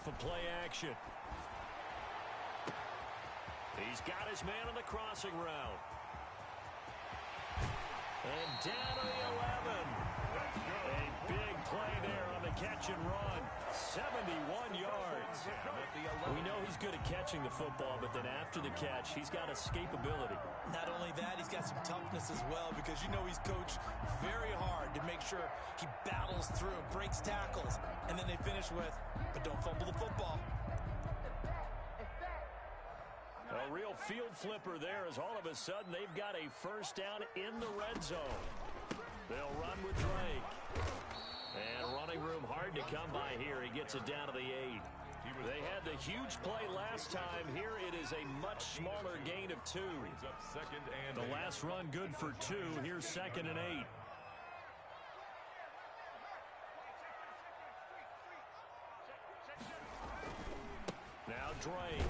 of play action. He's got his man on the crossing route. And down to the 11. A big play there on the catch and run. 71 yards. We know he's good at catching the football, but then after the catch, he's got escapability. Not only that, he's got some toughness as well, because you know he's coached very hard to make sure he battles through, breaks tackles, and then they finish with, but don't fumble the football. A real field flipper there, as all of a sudden they've got a first down in the red zone. They'll run with Drake. And running room hard to come by here. He gets it down to the 8. They had the huge play last time. Here it is a much smaller gain of 2. The last run good for 2. Here's 2nd and 8. Now Drake.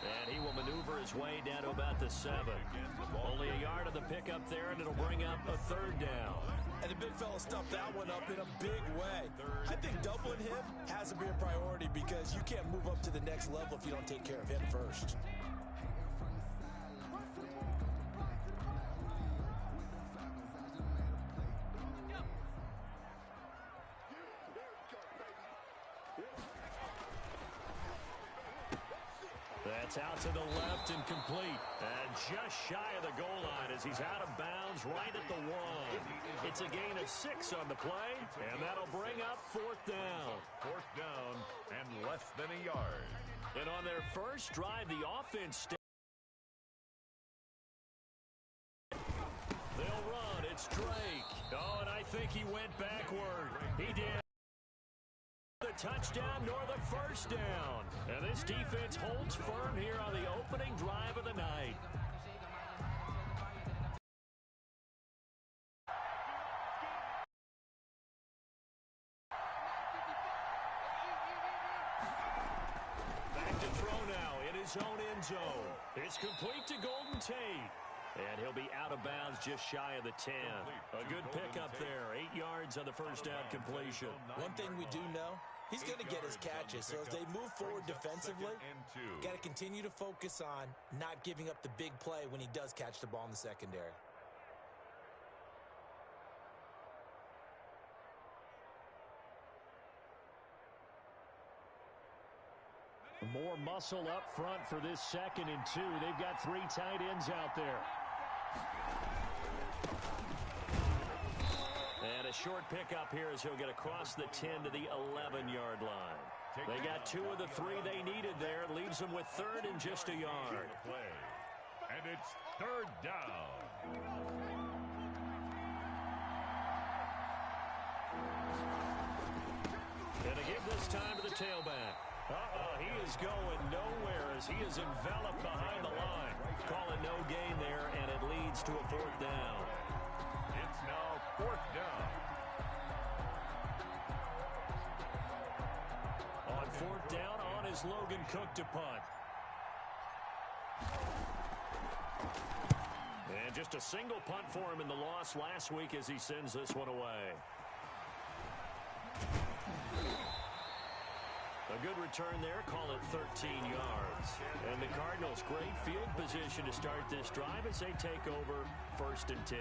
And he will maneuver his way down to about the 7. Only a yard of the pickup there, and it'll bring up a 3rd down. And the big fella stuffed that one up in a big way. I think doubling him has to be a priority, because you can't move up to the next level if you don't take care of him first. That's out to the left and complete. And just shy of the goal line as he's out of bounds right at the 1. It's a gain of 6 on the play, and that'll bring up 4th down. 4th down and less than a yard. And on their first drive, the offense they'll run. It's Drake. Oh, and I think he went backward. He did. The touchdown nor the first down. And this defense holds firm here on the opening drive of the night. Back to throw now in his own end zone. It's complete to Golden Tate. And he'll be out of bounds just shy of the 10. A good pickup there. 8 yards on the first down completion. One thing we do know, he's going to get his catches. So as they move forward defensively, got to continue to focus on not giving up the big play when he does catch the ball in the secondary. More muscle up front for this 2nd and 2. They've got 3 tight ends out there. And a short pickup here as he'll get across the 10 to the 11-yard line. They got 2 of the 3 they needed there. Leaves them with 3rd and just a yard. And it's 3rd down. And a give this time to the tailback. He is going nowhere as he is enveloped behind the line. Call it no gain there, and it leads to a 4th down. It's now 4th down. On 4th down, on is Logan Cook to punt. And just a single punt for him in the loss last week as he sends this one away. A good return there, call it 13 yards. And the Cardinals, great field position to start this drive as they take over 1st and 10.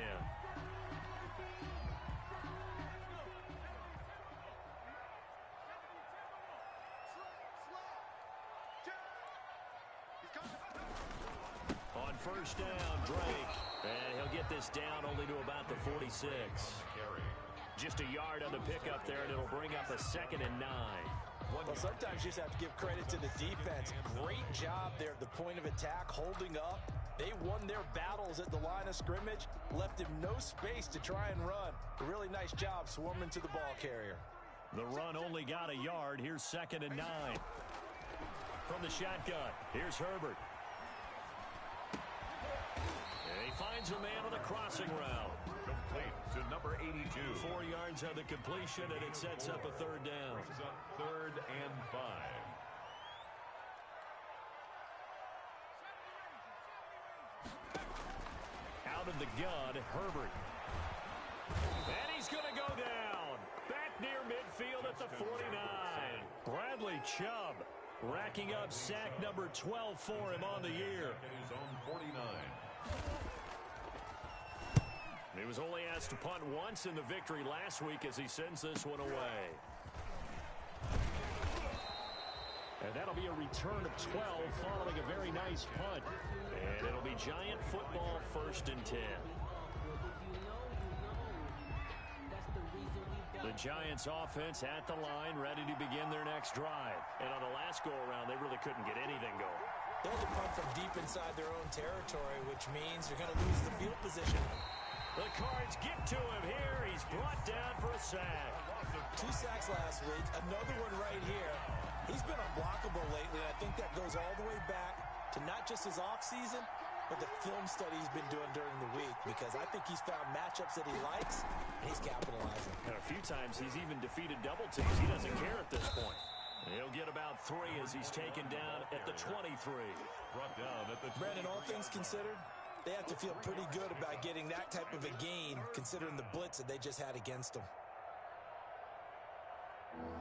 On 1st down, Drake. And he'll get this down only to about the 46. Just a yard on the pickup there, and it'll bring up a 2nd and 9. Well, sometimes you just have to give credit to the defense. Great job there at the point of attack, holding up. They won their battles at the line of scrimmage, left him no space to try and run. A really nice job swarming to the ball carrier. The run only got a yard. Here's 2nd and 9. From the shotgun, here's Herbert. And he finds a man on the crossing route. Complete to number 82. 4 yards on the completion, and it sets up a 3rd down. Brings up 3rd and 5. Out of the gun, Herbert. And he's going to go down. Back near midfield at the 49. Bradley Nick Chubb, racking up sack number 12 for him on the year. His own 49. He was only asked to punt once in the victory last week as he sends this one away. And that'll be a return of 12 following a very nice punt. And it'll be Giant football 1st and 10. The Giants offense at the line, ready to begin their next drive. And on the last go-around, they really couldn't get anything going. They had to punt from deep inside their own territory, which means you're going to lose the field position. The Cards get to him here. He's brought down for a sack. 2 sacks last week, another one right here. He's been unblockable lately, and I think that goes all the way back to not just his offseason, but the film study he's been doing during the week, because I think he's found matchups that he likes, and he's capitalizing. And a few times he's even defeated double teams. He doesn't care at this point. He'll get about 3 as he's taken down at the 23. Brought down at the 23. Brandon, all things considered, they have to feel pretty good about getting that type of a gain, considering the blitz that they just had against them.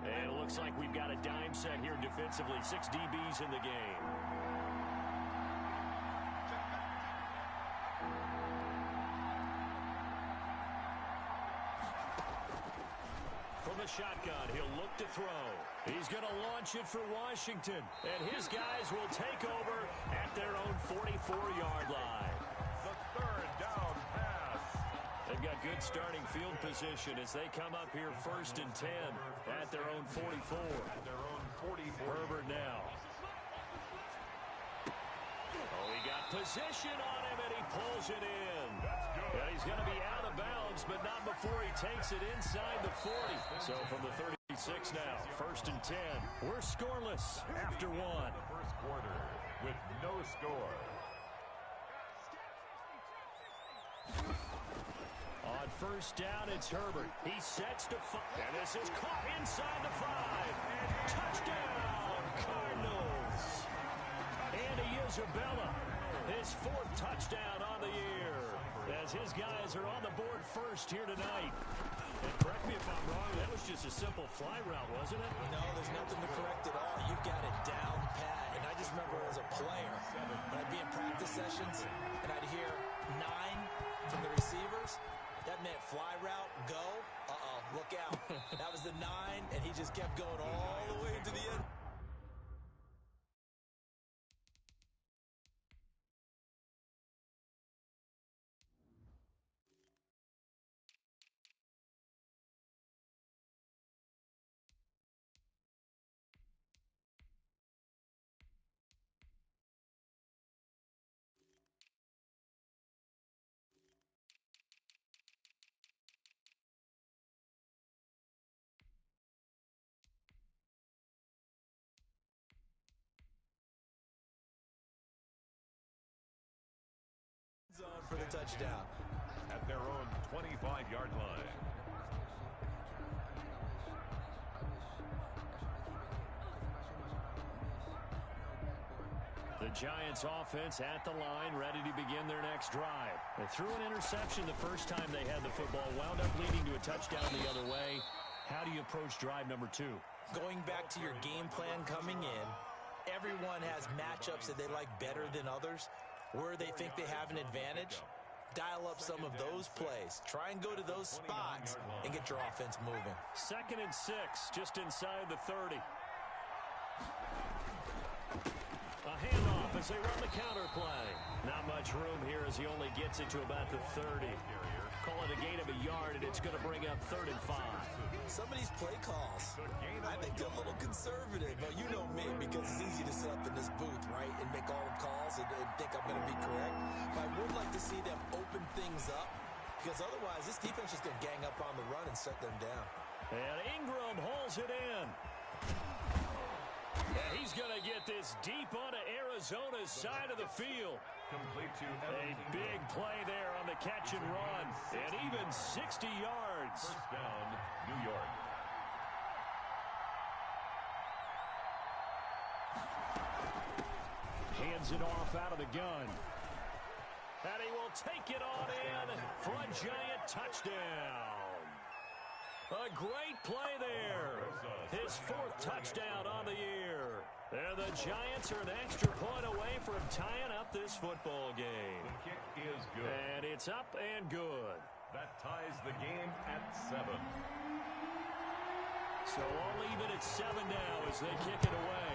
And it looks like we've got a dime set here defensively. 6 DBs in the game. From the shotgun, he'll look to throw. He's going to launch it for Washington. And his guys will take over at their own 44-yard line. The 3rd down pass. They've got good starting field position as they come up here 1st and 10 at their own 44. At their own 44. Herbert now. Oh, he got position on him, and he pulls it in. And he's going to be out of bounds, but not before he takes it inside the 40. So from the 36 now, 1st and 10. We're scoreless after 1. The first quarter with no score. On 1st down, it's Herbert. He sets to 5. And this is caught inside the 5. Touchdown, Cardinals. Andy Isabella, his 4th touchdown on the year, as his guys are on the board 1st here tonight. And correct me if I'm wrong, that was just a simple fly route, wasn't it? No, there's nothing to correct at all. You've got it down pat. And I just remember as a player, when I'd be in practice sessions, and I'd hear 9 from the receivers, that meant fly route, go, look out. That was the 9, and he just kept going all the way to the end. Zone for the touchdown. At their own 25-yard line. The Giants offense at the line, ready to begin their next drive. They threw an interception the first time they had the football, wound up leading to a touchdown the other way. How do you approach drive number 2? Going back to your game plan coming in, everyone has matchups that they like better than others, where they think they have an advantage. Dial up some of those plays. Try and go to those spots and get your offense moving. 2nd and 6, just inside the 30. A handoff as they run the counter play. Not much room here as he only gets it to about the 30. Call it a gain of a yard, and it's going to bring up 3rd and 5. Some of these play calls, I think they're a little conservative. But you know me, because it's easy to sit up in this booth, right, and make all the calls and think I'm going to be correct. But I would like to see them open things up, because otherwise this defense is going to gang up on the run and shut them down. And Ingram hauls it in. And he's going to get this deep onto Arizona's side of the field. Complete to A big play there on the catch and run. And even 60 yards. First down, New York. Hands it off out of the gun. And he will take it on in for a Giant touchdown. A great play there. His 4th touchdown on the year. And the Giants are an extra point away from tying up this football game. The kick is good. And it's up and good. That ties the game at 7. So all even at 7 now as they kick it away.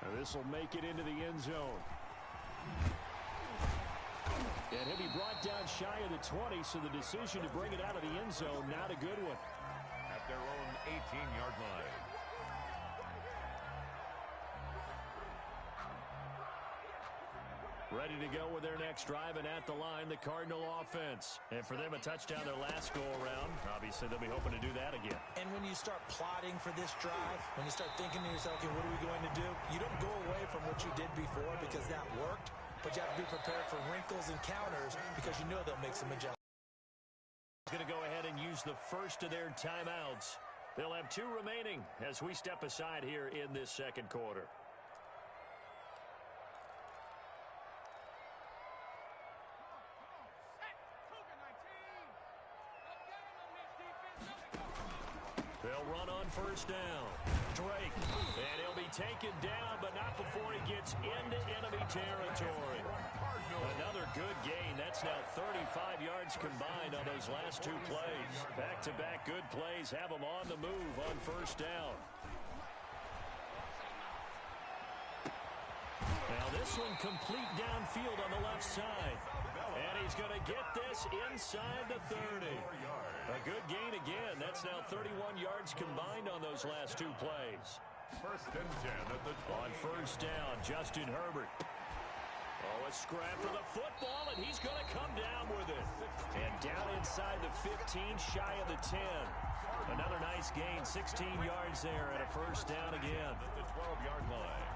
And this will make it into the end zone. And he'll be brought down shy of the 20, so the decision to bring it out of the end zone, not a good one. At their own 18-yard line. Ready to go with their next drive, and at the line, the Cardinal offense. And for them, a touchdown their last go-around. Obviously, they'll be hoping to do that again. And when you start plotting for this drive, when you start thinking to yourself, okay, what are we going to do? You don't go away from what you did before because that worked, but you have to be prepared for wrinkles and counters because you know they'll make some adjustments. Going to go ahead and use the first of their timeouts. They'll have 2 remaining as we step aside here in this second quarter. They'll run on first down. Drake. And he'll be taken down, but not before he gets into enemy territory. Another good gain. That's now 35 yards combined on those last 2 plays. Back-to-back good plays have them on the move on first down. Now this one complete downfield on the left side. And he's going to get this inside the 30. A good gain again. That's now 31 yards combined on those last 2 plays. First and 10 at the 20. On first down, Justin Herbert. Oh, a scrap for the football, and he's going to come down with it. And down inside the 15, shy of the 10. Another nice gain, 16 yards there, and a first down again. At the 12-yard line.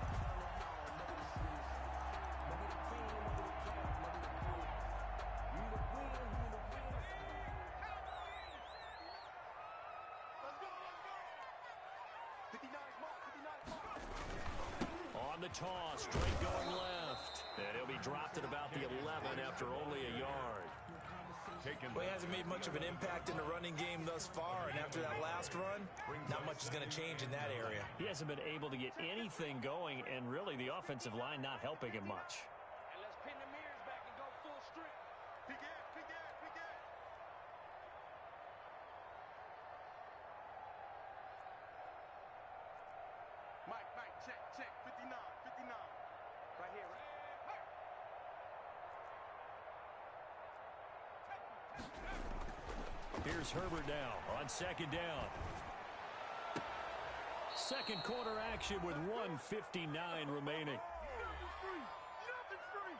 On the toss, Drake going left. And he'll be dropped at about the 11 after only a yard. Well, he hasn't made much of an impact in the running game thus far, and after that last run, not much is going to change in that area. He hasn't been able to get anything going, and really the offensive line not helping him much. And let's pin the mirrors back and go full strength. Pick it, pick it, pick it. Mike, check, 59, 59. Right here, right? Here's Herbert now on second down. Second quarter action with 1:59 remaining. Nothing's free. Nothing's free.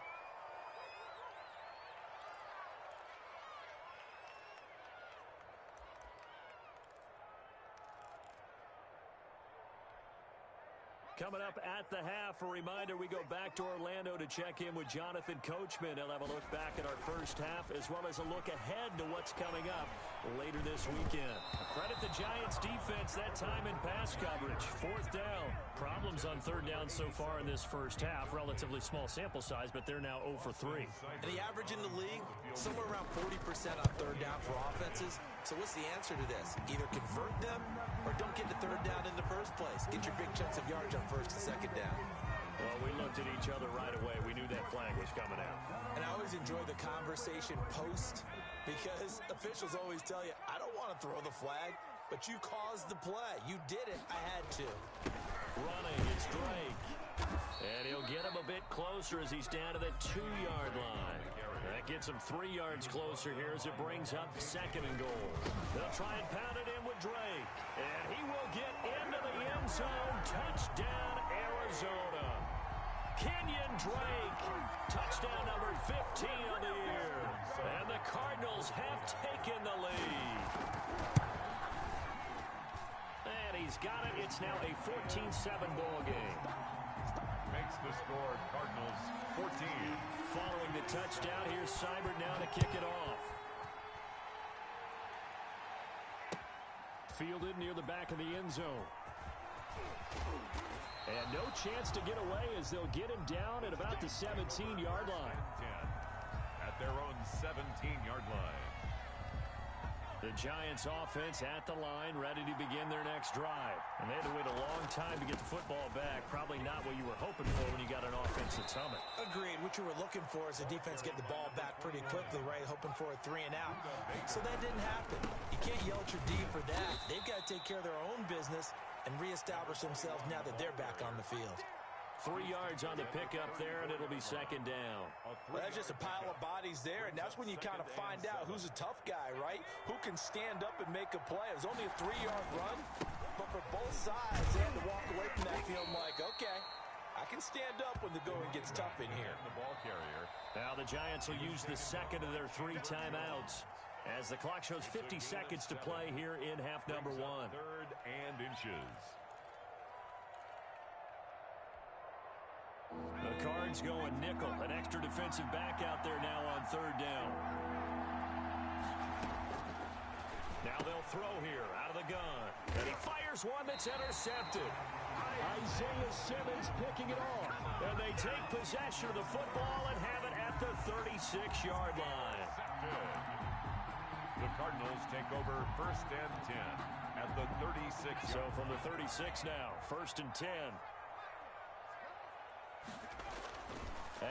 Coming up at the half, a reminder, we go back to Orlando to check in with Jonathan Coachman. He'll have a look back at our first half as well as a look ahead to what's coming up later this weekend. Credit the Giants defense that time in pass coverage. 4th down. Problems on 3rd down so far in this first half. Relatively small sample size, but they're now 0 for 3. And the average in the league, somewhere around 40% on 3rd down for offenses. So what's the answer to this? Either convert them or don't get to 3rd down in the first place. Get your big chunks of yards on 1st and 2nd down. Well, we looked at each other right away. We knew that flag was coming out. And I always enjoy the conversation post because officials always tell you, I don't want to throw the flag, but you caused the play. You did it. I had to. Running, it's Drake. And he'll get him a bit closer as he's down to the 2-yard line. That gets him 3 yards closer here as it brings up 2nd and goal. They'll try and pound it in with Drake. And he will get into the end zone. Touchdown, Arizona. Kenyon Drake. Touchdown number 15 on the year. And the Cardinals have taken the lead. And he's got it. It's now a 14-7 ball game. Makes the score Cardinals 14. Following the touchdown, here's Seibert now to kick it off. Fielded near the back of the end zone. And no chance to get away as they'll get him down at about the 17-yard line. 10 at at their own 17-yard line. The Giants offense at the line, ready to begin their next drive. And they had to wait a long time to get the football back. Probably not what you were hoping for when you got an offense that's humming. Agreed. What you were looking for is the defense getting the ball back pretty quickly, right? Hoping for a 3 and out. So that didn't happen. You can't yell at your D for that. They've got to take care of their own business and reestablish themselves now that they're back on the field. 3 yards on the pickup there, and it'll be second down. Well, that's just a pile of bodies there, and that's when you kind of find out who's a tough guy, right? Who can stand up and make a play. It was only a 3-yard run, but for both sides, they had to walk away from that field like, okay, I can stand up when the going gets tough in here. The ball carrier. Now the Giants will use the second of their 3 timeouts as the clock shows 50 seconds to play here in half number 1. 3rd and inches. The Cards going nickel. An extra defensive back out there now on 3rd down. Now they'll throw here out of the gun. And he fires one that's intercepted. Isaiah Simmons picking it off. And they take possession of the football and have it at the 36-yard line. The Cardinals take over 1st and 10 at the 36. So from the 36 now, 1st and 10.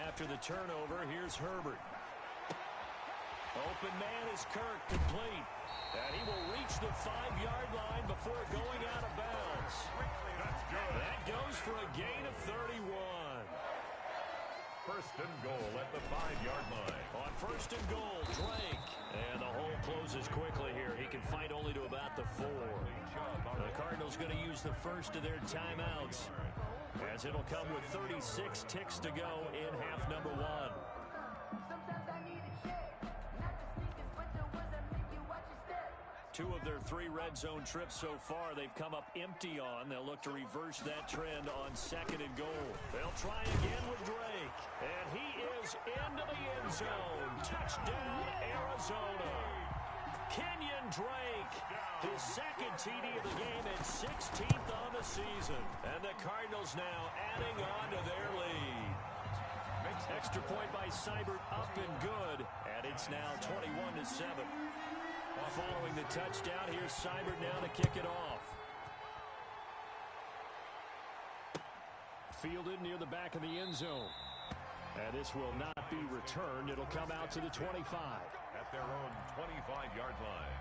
After the turnover, here's Herbert. Open man is Kirk, complete. And he will reach the 5-yard line before going out of bounds. That's good. That goes for a gain of 31. 1st and goal at the 5-yard line. On 1st and goal, Drake. And the hole closes quickly here. He can fight only to about the 4. The Cardinals going to use the first of their timeouts, as it'll come with 36 ticks to go in half number 1. Two of their 3 red zone trips so far they've come up empty on. They'll look to reverse that trend on 2nd and goal. They'll try again with Drake. And he is into the end zone. Touchdown, Arizona. Kenyon Drake, his 2nd TD of the game and 16th on the season. And the Cardinals now adding on to their lead. Extra point by Seibert up and good. And it's now 21-7. Following the touchdown, here's Seibert now to kick it off. Fielded near the back of the end zone. And this will not be returned. It'll come out to the 25. At their own 25-yard line.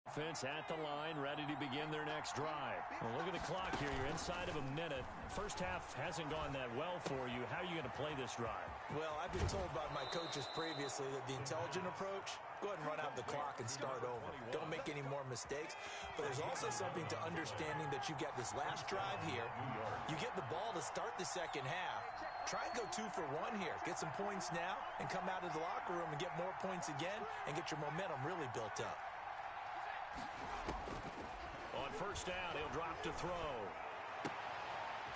Offense at the line, ready to begin their next drive. Well, look at the clock here. You're inside of a minute. First half hasn't gone that well for you. How are you going to play this drive? Well, I've been told by my coaches previously that the intelligent approach, go ahead and run out the clock and start over. Don't make any more mistakes. But there's also something to understanding that you get this last drive here. You get the ball to start the second half. Try and go 2 for 1 here. Get some points now and come out of the locker room and get more points again and get your momentum really built up. On 1st down, he'll drop to throw.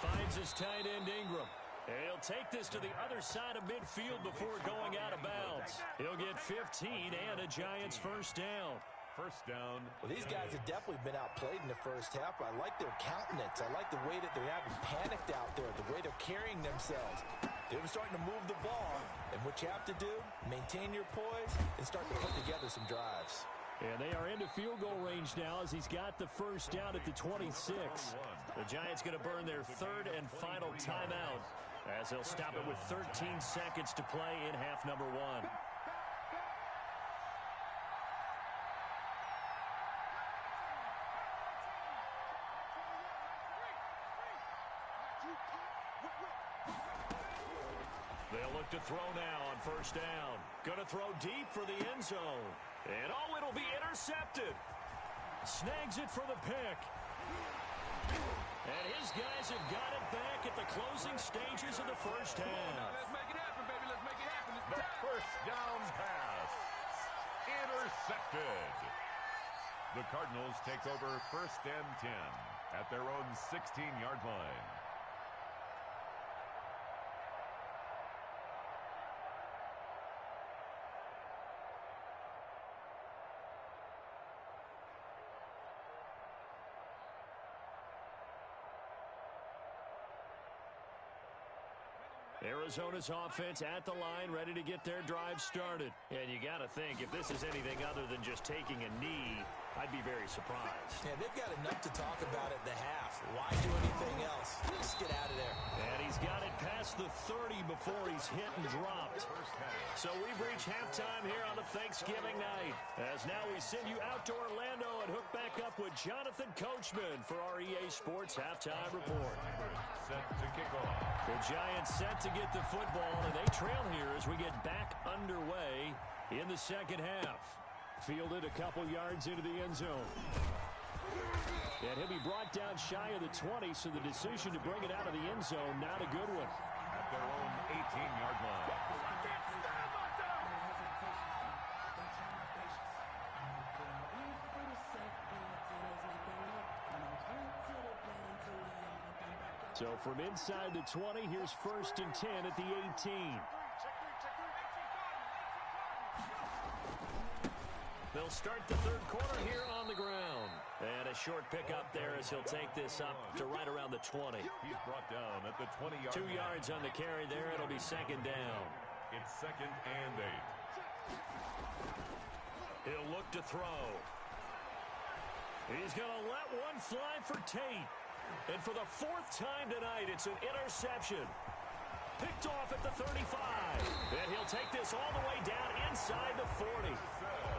Finds his tight end Ingram. And he'll take this to the other side of midfield before going out of bounds. He'll get 15 and a Giants 1st down. 1st down. Well, these guys have definitely been outplayed in the first half. I like their countenance. I like the way that they're having panicked out there, the way they're carrying themselves. They're starting to move the ball. And what you have to do, maintain your poise and start to put together some drives. And they are into field goal range now as he's got the 1st down at the 26. The Giants going to burn their 3rd and final timeout as they'll stop it with 13 seconds to play in half number 1. They'll look to throw now on 1st down. Going to throw deep for the end zone. And oh, it'll be intercepted. Snags it for the pick. And his guys have got it back at the closing stages of the first half. Let's make it happen, baby. Let's make it happen. The 1st down pass. Intercepted. The Cardinals take over 1st and 10 at their own 16-yard line. Arizona's offense at the line, ready to get their drive started. And you got to think, if this is anything other than just taking a knee, I'd be very surprised. Yeah, they've got enough to talk about at the half. Why do anything else? Just get out of there. And he's got it past the 30 before he's hit and dropped. So we've reached halftime here on a Thanksgiving night. As now we send you out to Orlando and hook back up with Jonathan Coachman for our EA Sports Halftime Report. Set to kick off. The Giants set to get the football, and they trail here as we get back underway in the second half. Fielded a couple yards into the end zone. And he'll be brought down shy of the 20, so the decision to bring it out of the end zone, not a good one. At their own 18-yard line. So from inside the 20, here's 1st and 10 at the 18. They'll start the third quarter here on the ground. And a short pickup there as he'll take this up to right around the 20. He's brought down at the 20-yard 2 yards on the carry there. It'll be second down. It's 2nd and 8. He'll look to throw. He's going to let one fly for Tate. And for the 4th time tonight, it's an interception. Picked off at the 35. And he'll take this all the way down inside the 40.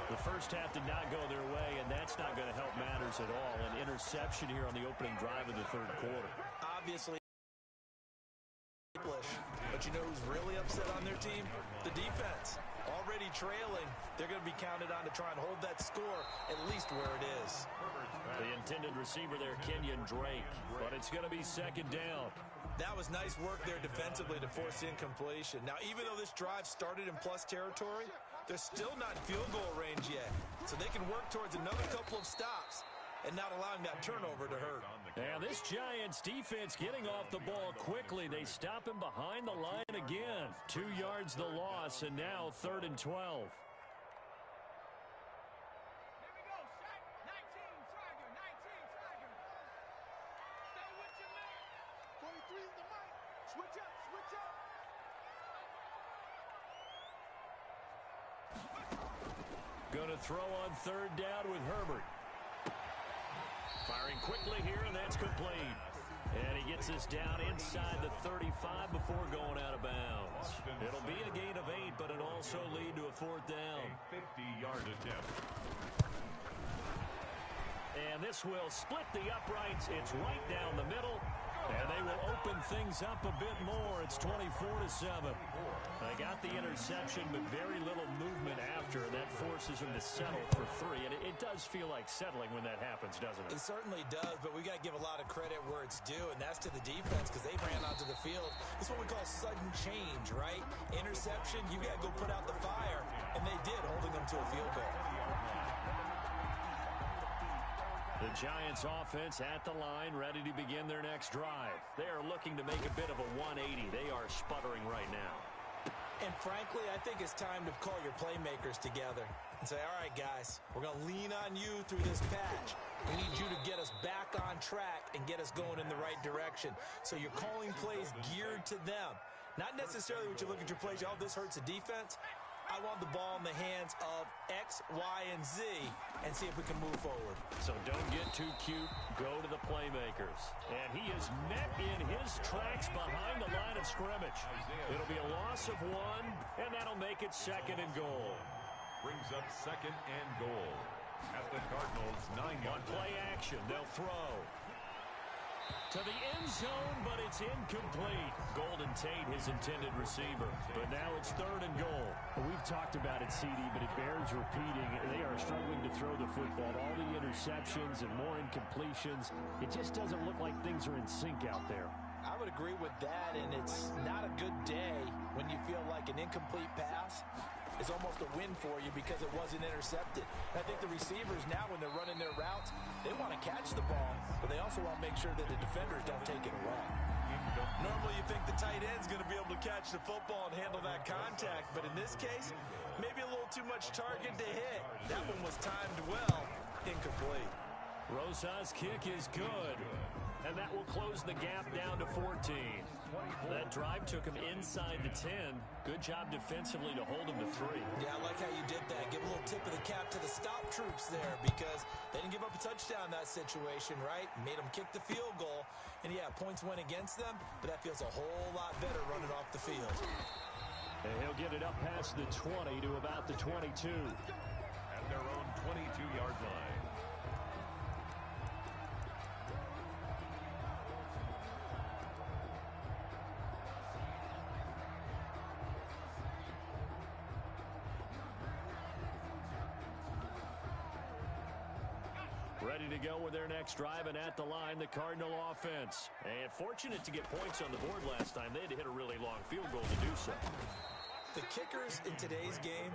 The first half did not go their way, and that's not going to help matters at all. An interception here on the opening drive of the third quarter. Obviously, but you know who's really upset on their team? The defense. Already trailing, they're going to be counted on to try and hold that score at least where it is. The intended receiver there, Kenyon Drake, but it's going to be second down. That was nice work there defensively to force incompletion. Now, even though this drive started in plus territory, they're still not in field goal range yet. So they can work towards another couple of stops and not allowing that turnover to hurt. And this Giants defense getting off the ball quickly. They stop him behind the line again. 2 yards the loss, and now 3rd and 12. Going to throw on 3rd down with Herbert. Firing quickly here, and that's complete. And he gets us down inside the 35 before going out of bounds. It'll be a gain of 8, but it'll also lead to a 4th down. A 50-yard attempt. And this will split the uprights. It's right down the middle. And they will open things up a bit more. It's 24-7. They got the interception, but very little movement after. That forces them to settle for 3. And it does feel like settling when that happens, doesn't it? It certainly does, but we got to give a lot of credit where it's due, and that's to the defense because they ran onto the field. It's what we call sudden change, right? Interception, you got to go put out the fire, and they did, holding them to a field goal. The Giants offense at the line, ready to begin their next drive. They are looking to make a bit of a 180. They are sputtering right now. And frankly, I think it's time to call your playmakers together and say, all right, guys, we're going to lean on you through this patch. We need you to get us back on track and get us going in the right direction. So you're calling plays geared to them. Not necessarily what you look at your plays, oh, this hurts the defense. I want the ball in the hands of X, Y, and Z and see if we can move forward. So don't get too cute. Go to the playmakers. And he is met in his tracks behind the line of scrimmage. It'll be a loss of 1, and that'll make it 2nd and goal. Brings up 2nd and goal. At the Cardinals' 9-yard line. Play action. They'll throw to the end zone, but it's incomplete. Golden Tate, his intended receiver. But now it's 3rd and goal. We've talked about it, CD, but it bears repeating. They are struggling to throw the football. All the interceptions and more incompletions. It just doesn't look like things are in sync out there. I would agree with that, and it's not a good day when you feel like an incomplete pass is almost a win for you because it wasn't intercepted. I think the receivers now, when they're running their routes, they want to catch the ball, but they also want to make sure that the defenders don't take it away. Normally you think the tight end's going to be able to catch the football and handle that contact, but in this case, maybe a little too much target to hit. That one was timed well, incomplete. Rosa's kick is good. And that will close the gap down to 14. That drive took him inside the 10. Good job defensively to hold him to 3. Yeah, I like how you did that. Give a little tip of the cap to the stop troops there because they didn't give up a touchdown in that situation, right? Made them kick the field goal. And, yeah, points went against them, but that feels a whole lot better running off the field. And he'll get it up past the 20 to about the 22. At their own 22-yard line. Ready to go with their next drive, and at the line, the Cardinal offense. And fortunate to get points on the board last time. They had to hit a really long field goal to do so. The kickers in today's game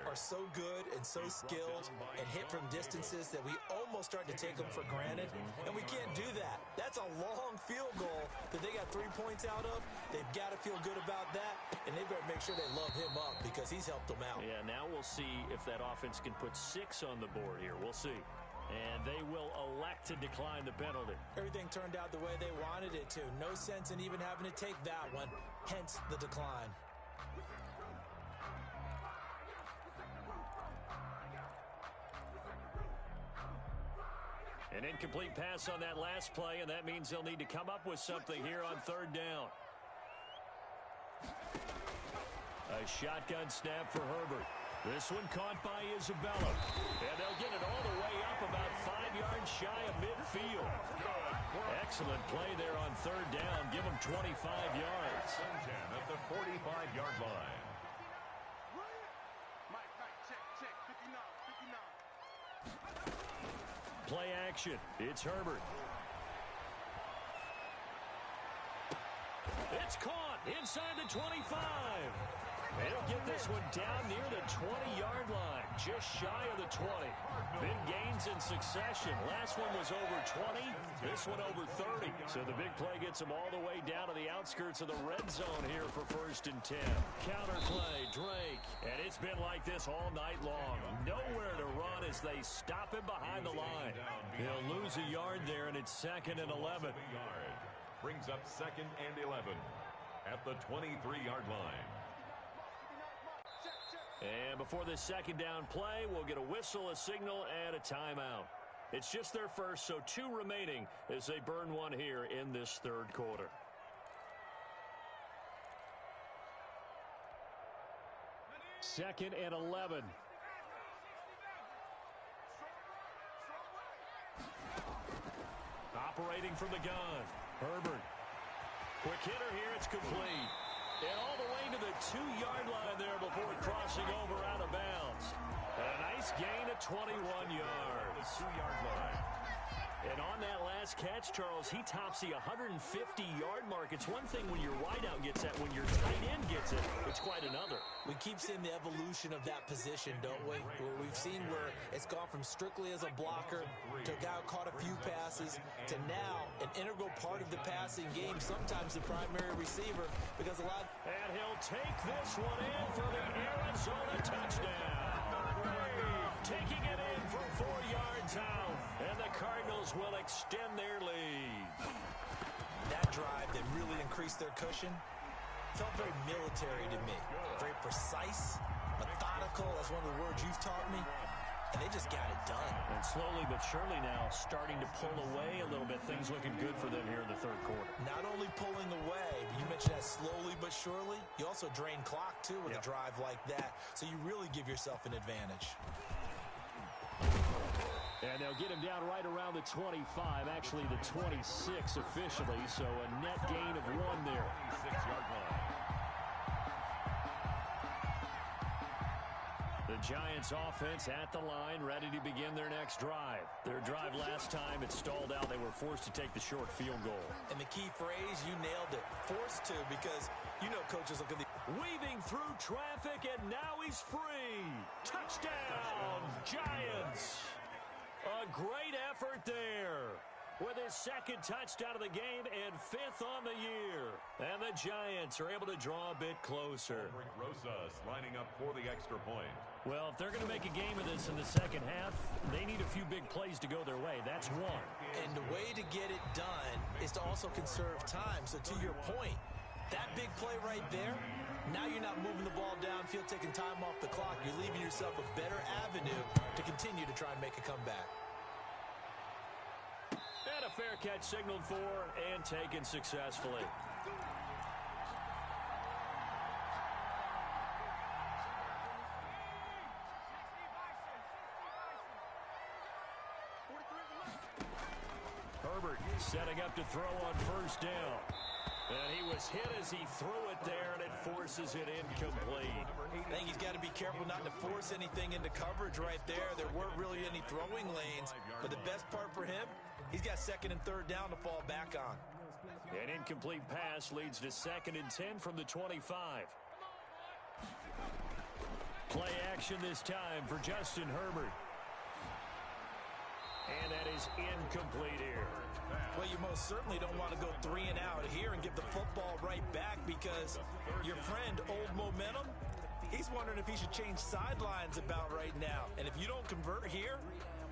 are so good and so skilled and hit from distances that we almost start to take them for granted, and we can't do that. That's a long field goal that they got 3 points out of. They've got to feel good about that, and they better make sure they love him up because he's helped them out. Yeah, now we'll see if that offense can put 6 on the board here. We'll see. And they will elect to decline the penalty. Everything turned out the way they wanted it to. No sense in even having to take that one, hence the decline. An incomplete pass on that last play, and that means they'll need to come up with something here on 3rd down. A shotgun snap for Herbert. This one caught by Isabella. And they'll get it all the way up about 5 yards shy of midfield. Excellent play there on 3rd down. Give them 25 yards. 10 at the 45-yard line. Play action. It's Herbert. It's caught inside the 25. They'll get this one down near the 20-yard line, just shy of the 20. Big gains in succession. Last one was over 20. This one over 30. So the big play gets them all the way down to the outskirts of the red zone here for 1st and 10. Counter play, Drake. And it's been like this all night long. Nowhere to run as they stop him behind the line. He'll lose a yard there, and it's 2nd and 11. Brings up 2nd and 11 at the 23-yard line. And before this 2nd down play, we'll get a whistle, a signal, and a timeout. It's just their first, so 2 remaining as they burn one here in this 3rd quarter. Second and 11. Operating from the gun, Herbert. Quick hitter here, it's complete. And all the way to the 2-yard line there before crossing over out of bounds. And a nice gain of 21 yards. 2-yard line. And on that last catch, Charles, he tops the 150-yard mark. It's one thing when your wideout gets that. When your tight end gets it, it's quite another. We keep seeing the evolution of that position, don't we? Where we've seen where it's gone from strictly as a blocker to a guy who caught a few passes to now an integral part of the passing game, sometimes the primary receiver, because a lot... And he'll take this one in for the Arizona touchdown. Taking it in from 4 yards out. And the Cardinals will extend their lead. That drive that really increased their cushion felt very military to me. Very precise, methodical. That's one of the words you've taught me. And they just got it done. And slowly but surely now starting to pull away a little bit. Things looking good for them here in the 3rd quarter. Not only pulling away, but you mentioned that slowly but surely. You also drain clock, too, with a drive like that. So you really give yourself an advantage. And they'll get him down right around the 25, actually the 26 officially, so a net gain of 1 there. 6-yard line. The Giants offense at the line, ready to begin their next drive. Their drive last time, it stalled out. They were forced to take the short field goal. And the key phrase, you nailed it. Forced to, because you know coaches look at the... Weaving through traffic, and now he's free. Touchdown, Giants. A great effort there. with his second touchdown of the game and 5th on the year. And the Giants are able to draw a bit closer. Rosas lining up for the extra point. Well, if they're going to make a game of this in the second half, they need a few big plays to go their way. That's one. And the way to get it done is to also conserve time. So to your point, that big play right there, now you're not moving the ball downfield, taking time off the clock. You're leaving yourself a better avenue to continue to try and make a comeback. And a fair catch signaled for and taken successfully. Herbert setting up to throw on first down. And he was hit as he threw it there, and it forces it incomplete. I think he's got to be careful not to force anything into coverage right there. There weren't really any throwing lanes, but the best part for him, he's got 2nd and 3rd down to fall back on. An incomplete pass leads to 2nd and 10 from the 25. Play action this time for Justin Herbert. And that is incomplete here. Well, you most certainly don't want to go 3 and out here and give the football right back because your friend, Old Momentum, he's wondering if he should change sidelines about right now. And if you don't convert here,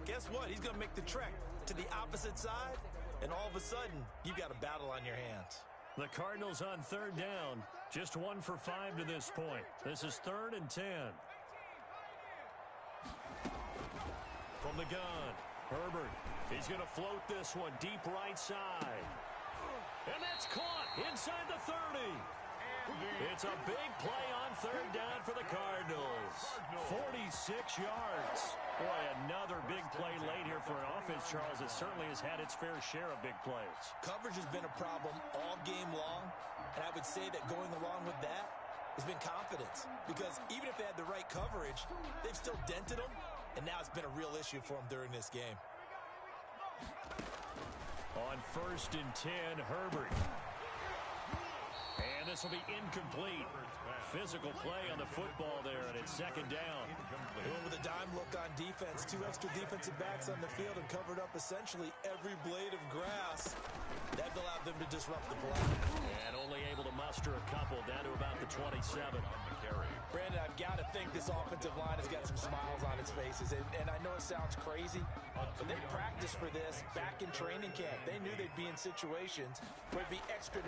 guess what? He's going to make the trek to the opposite side, and all of a sudden, you've got a battle on your hands. The Cardinals on 3rd down. Just 1 for 5 to this point. This is 3rd and 10. From the gun, Herbert. He's going to float this one deep right side. And that's caught inside the 30. It's a big play on 3rd down for the Cardinals. 46 yards. Boy, another big play late here for an offense, Charles, that certainly has had its fair share of big plays. Coverage has been a problem all game long, and I would say that going along with that has been confidence. Because even if they had the right coverage, they've still dented them, and now it's been a real issue for them during this game. On 1st and 10, Herbert. And this will be incomplete. Physical play on the football there, and it's 2nd down. Going with a dime look on defense. 2 extra defensive backs on the field and covered up essentially every blade of grass. That allowed them to disrupt the play. And only able to muster a couple down to about the 27. Brandon, I've got to think this offensive line has got some smiles on its faces. And I know it sounds crazy, but they practiced for this back in training camp. They knew they'd be in situations where it'd be extra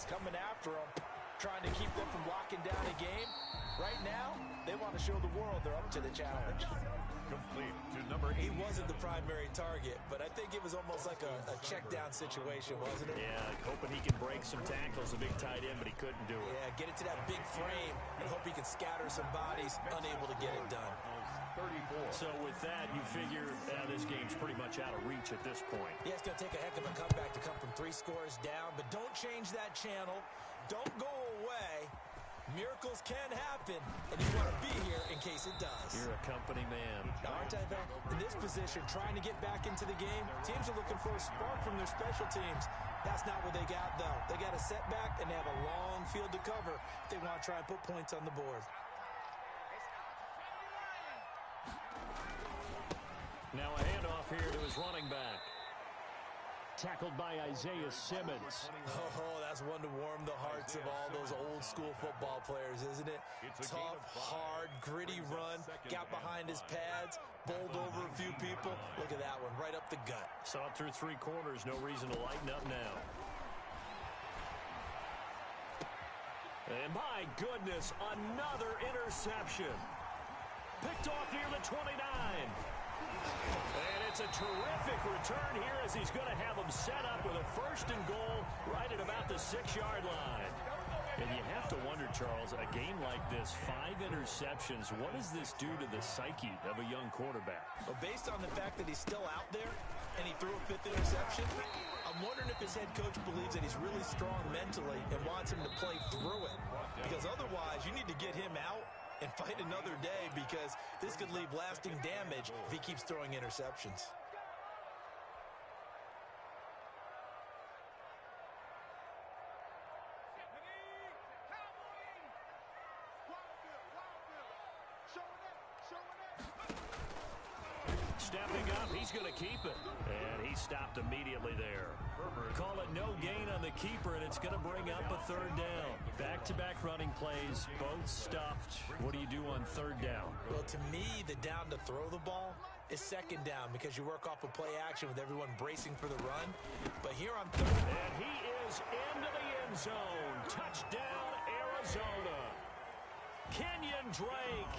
coming after them, trying to keep them from locking down a game. Right now, they want to show the world they're up to the challenge. Complete to number 8. He wasn't the primary target, but I think it was almost like a check-down situation, wasn't it? Yeah, hoping he can break some tackles, a big tight end, but he couldn't do it. Yeah, get it to that big frame and hope he can scatter some bodies, unable to get it done. 34. So with that, you figure this game's pretty much out of reach at this point. Yeah, it's going to take a heck of a comeback to come from 3 scores down, but don't change that channel. Don't go away. Miracles can happen, and you want to be here in case it does. You're a company man. Now, aren't I, Val? In this position, trying to get back into the game, teams are looking for a spark from their special teams. That's not what they got, though. They got a setback, and they have a long field to cover if they want to try and put points on the board. Now a handoff here to his running back. Tackled by Isaiah Simmons. Oh, that's one to warm the hearts of all those old-school football players, isn't it? Tough, hard, gritty run, got behind his pads, bowled over a few people. Look at that one, right up the gut. Saw it through 3 quarters, no reason to lighten up now. And my goodness, another interception. Picked off near the 29. And it's a terrific return here as he's going to have them set up with a 1st and goal right at about the 6-yard line. And you have to wonder, Charles, a game like this, 5 interceptions, what does this do to the psyche of a young quarterback? Well, based on the fact that he's still out there and he threw a 5th interception, I'm wondering if his head coach believes that he's really strong mentally and wants him to play through it. Because otherwise, you need to get him out and fight another day, because this could leave lasting damage if he keeps throwing interceptions. stepping up. He's going to keep it. And he stopped immediately there. Call it no gain on the keeper, and it's going to bring up a third down. Back-to-back running plays, both stuffed. What do you do on third down? Well, to me, the down to throw the ball is second down because you work off a play action with everyone bracing for the run. But here on third. And he is into the end zone. Touchdown, Arizona. Kenyon Drake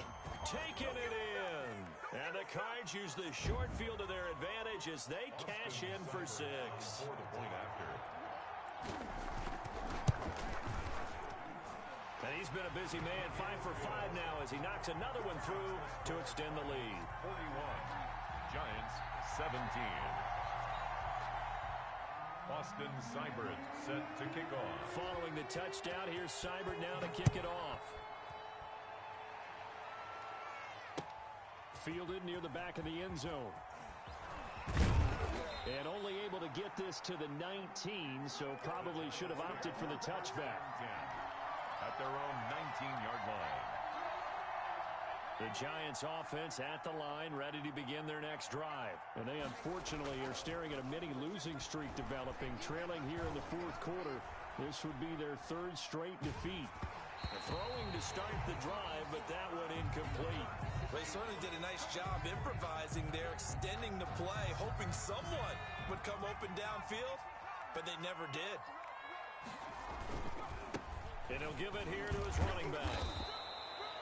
taking it in. And the Cards use the short field to their advantage as they cash in for 6. For the point after. And he's been a busy man, 5 for 5 now as he knocks another one through to extend the lead. 41, Giants 17. Austin Seibert set to kick off. Following the touchdown, here's Seibert now to kick it off. Fielded near the back of the end zone. And only able to get this to the 19, so probably should have opted for the touchback. At their own 19-yard line. The Giants offense at the line, ready to begin their next drive. And they unfortunately are staring at a mini losing streak developing, trailing here in the fourth quarter. This would be their third straight defeat. Throwing to start the drive, but that one incomplete. They certainly did a nice job improvising there, extending the play, hoping someone would come open downfield, but they never did. And he'll give it here to his running back.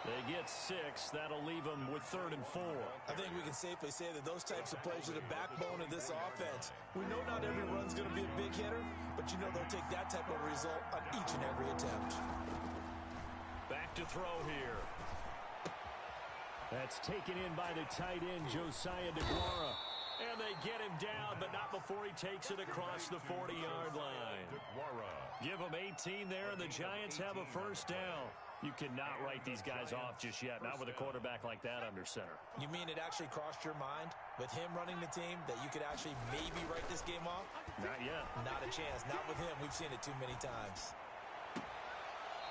They get 6. That'll leave them with 3rd and 4. I think we can safely say that those types of plays are the backbone of this offense. We know not every run's going to be a big hitter, but you know they'll take that type of result on each and every attempt. Back to throw here. That's taken in by the tight end, Josiah DeGuara. And they get him down, but not before he takes it across the 40-yard line. Give them 18 there, and the Giants have a first down. You cannot write these guys off just yet, not with a quarterback like that under center. You mean it actually crossed your mind with him running the team that you could actually maybe write this game off? Not yet. Not a chance. Not with him. We've seen it too many times.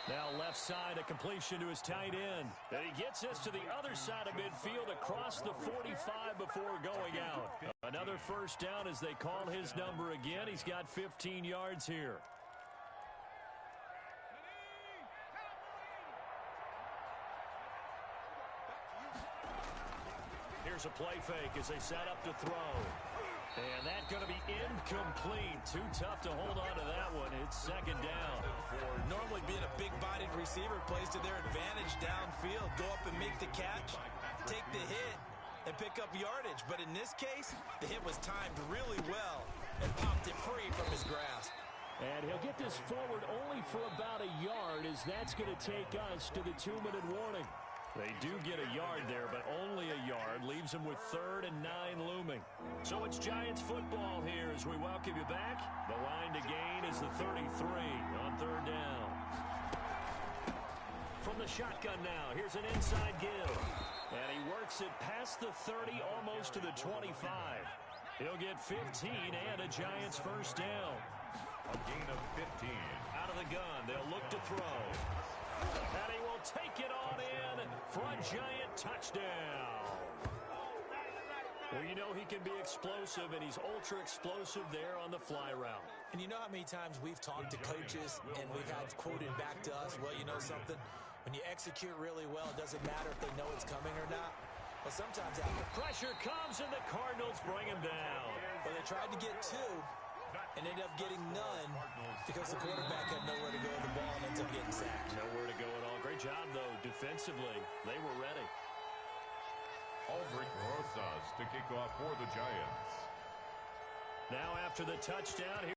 Now left side, a completion to his tight end. And he gets us to the other side of midfield across the 45 before going out. Another first down as they call his number again. He's got 15 yards here. Here's a play fake as they set up to throw. And that's going to be incomplete. Too tough to hold on to that one. It's second down. Normally being a big-bodied receiver plays to their advantage downfield. Go up and make the catch, take the hit, and pick up yardage. But in this case, the hit was timed really well and popped it free from his grasp. And he'll get this forward only for about a yard, as that's going to take us to the 2-minute warning. They do get a yard there, but only a yard. Leaves them with 3rd and 9 looming. So it's Giants football here as we welcome you back. The line to gain is the 33 on 3rd down. From the shotgun now, here's an inside give. And he works it past the 30, almost to the 25. He'll get 15 and a Giants first down. A gain of 15. Out of the gun, they'll look to throw. And he will take it on in for a Giant touchdown. Well, you know he can be explosive, and he's ultra-explosive there on the fly route. And you know how many times we've talked to coaches and we've had quoted back to us, well, you know something? When you execute really well, it doesn't matter if they know it's coming or not. But sometimes after pressure comes, and the Cardinals bring him down. But they tried to get 2 and ended up getting none because the quarterback had nowhere to go with the ball and ends up getting sacked. Nowhere to go at all. Great job, though, defensively. They were ready. Aldrich Rosas to kick off for the Giants. Now after the touchdown, here.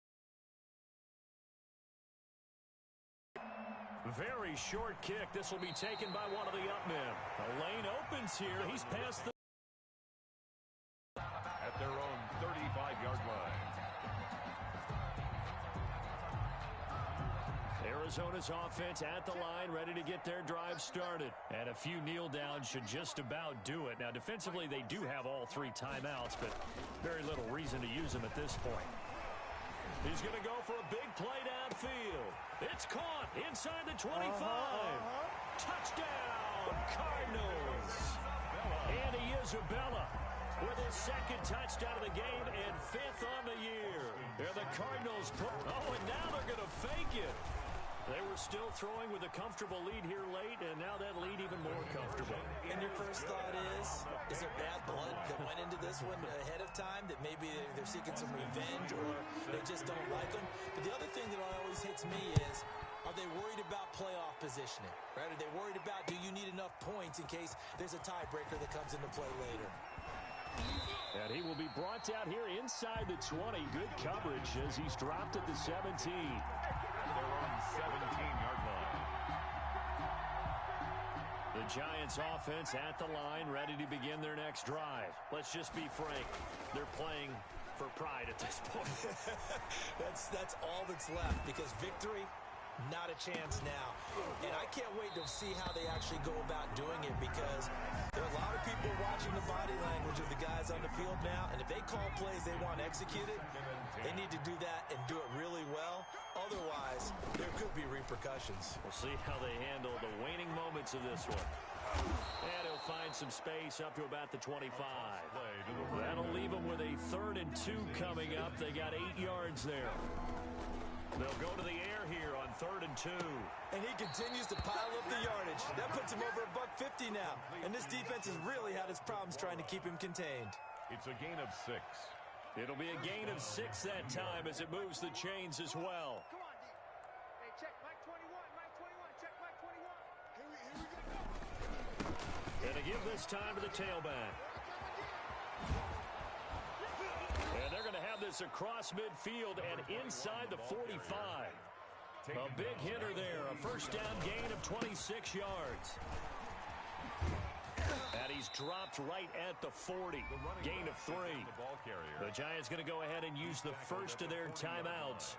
Very short kick. This will be taken by one of the up men. A lane opens here. He's past the at their own 35-yard line. Arizona's offense at the line, ready to get their drive started. And a few kneel downs should just about do it. Now, defensively, they do have all 3 timeouts, but very little reason to use them at this point. He's going to go for a big play downfield. It's caught inside the 25. Touchdown, Cardinals. Andy Isabella with his second touchdown of the game and 5th on the year. And the Cardinals and now they're going to fake it. They were still throwing with a comfortable lead here late, and now that lead even more comfortable. And your first thought is there bad blood that went into this one ahead of time, that maybe they're seeking some revenge or they just don't like them? But the other thing that always hits me is, are they worried about playoff positioning? Right? Are they worried about, do you need enough points in case there's a tiebreaker that comes into play later? And he will be brought down here inside the 20. Good coverage as he's dropped at the 17. Their own 17-yard line. The Giants offense at the line, ready to begin their next drive. Let's just be frank. They're playing for pride at this point. That's all that's left, because victory, not a chance now. And I can't wait to see how they actually go about doing it, because there are a lot of people watching the body language of the guys on the field now, and if they call plays they want executed, they need to do that and do it really well. Otherwise, there could be repercussions. We'll see how they handle the waning moments of this one. And he'll find some space up to about the 25. That'll leave them with a 3rd and 2 coming up. They got 8 yards there. They'll go to the air here on 3rd and 2. And he continues to pile up the yardage. That puts him over $150 now. And this defense has really had its problems trying to keep him contained. It's a gain of 6. It'll be a gain of 6 that time as it moves the chains as well. Come on, D. Hey, check Mike 21. Mike 21. Check Mike 21. Here we go. And to give this time to the tailback. And they're going to have this across midfield and inside the 45. A big hitter there. A first down gain of 26 yards. And he's dropped right at the 40. Gain of 3. The Giants going to go ahead and use the first of their timeouts,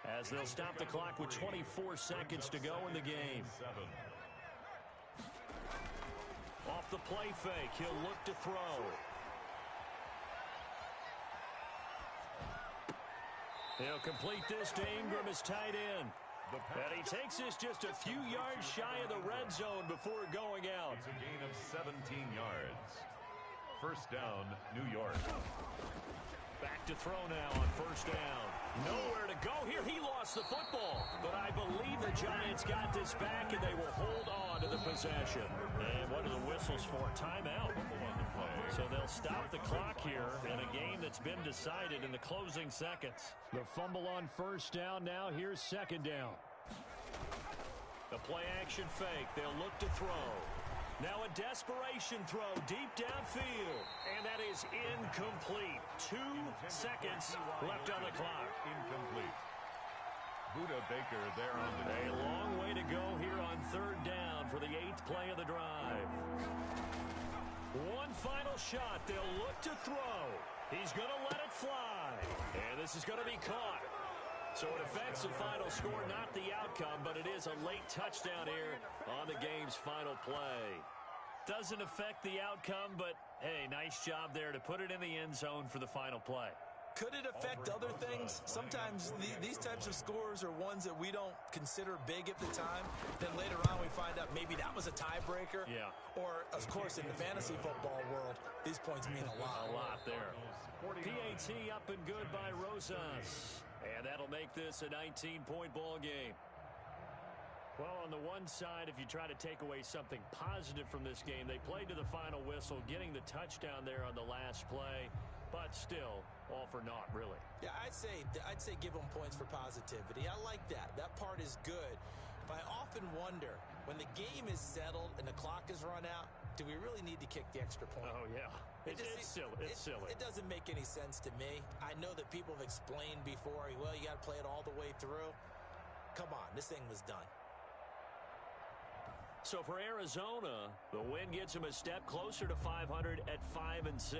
as they'll stop the clock with 24 seconds to go in the game. Off the play fake, he'll look to throw. He'll complete this to Ingram as tight end. And he takes this just a few yards shy of the red zone before going out. It's a gain of 17 yards. First down, New York. Back to throw now on first down. Nowhere to go here. He lost the football. But I believe the Giants got this back, and they will hold on to the possession. And what are the whistles for? Timeout. So they'll stop the clock here in a game that's been decided in the closing seconds. The fumble on first down. Now here's second down. The play action fake. They'll look to throw. Now a desperation throw deep downfield. And that is incomplete. 2 seconds left on the clock. Incomplete. Buda Baker there on the A long way to go here on third down for the 8th play of the drive. One final shot. They'll look to throw. He's going to let it fly. And this is going to be caught. So it affects the final score, not the outcome, but it is a late touchdown here on the game's final play. Doesn't affect the outcome, but hey, nice job there to put it in the end zone for the final play. Could it affect other things? Sometimes these types of scores are ones that we don't consider big at the time. Then later on we find out maybe that was a tiebreaker. Yeah. Or, of course, in the fantasy football world, these points mean a lot. A lot there. PAT up and good by Rosas. And that'll make this a 19-point ball game. Well, on the one side, if you try to take away something positive from this game, they played to the final whistle, getting the touchdown there on the last play. But still, all for naught, really. Yeah, I'd say give them points for positivity. I like that. That part is good. But I often wonder, when the game is settled and the clock is run out, do we really need to kick the extra point? Oh, yeah. It's silly. It's silly. It doesn't make any sense to me. I know that people have explained before, well, you got to play it all the way through. Come on, this thing was done. So for Arizona, the win gets them a step closer to 500 at 5-6.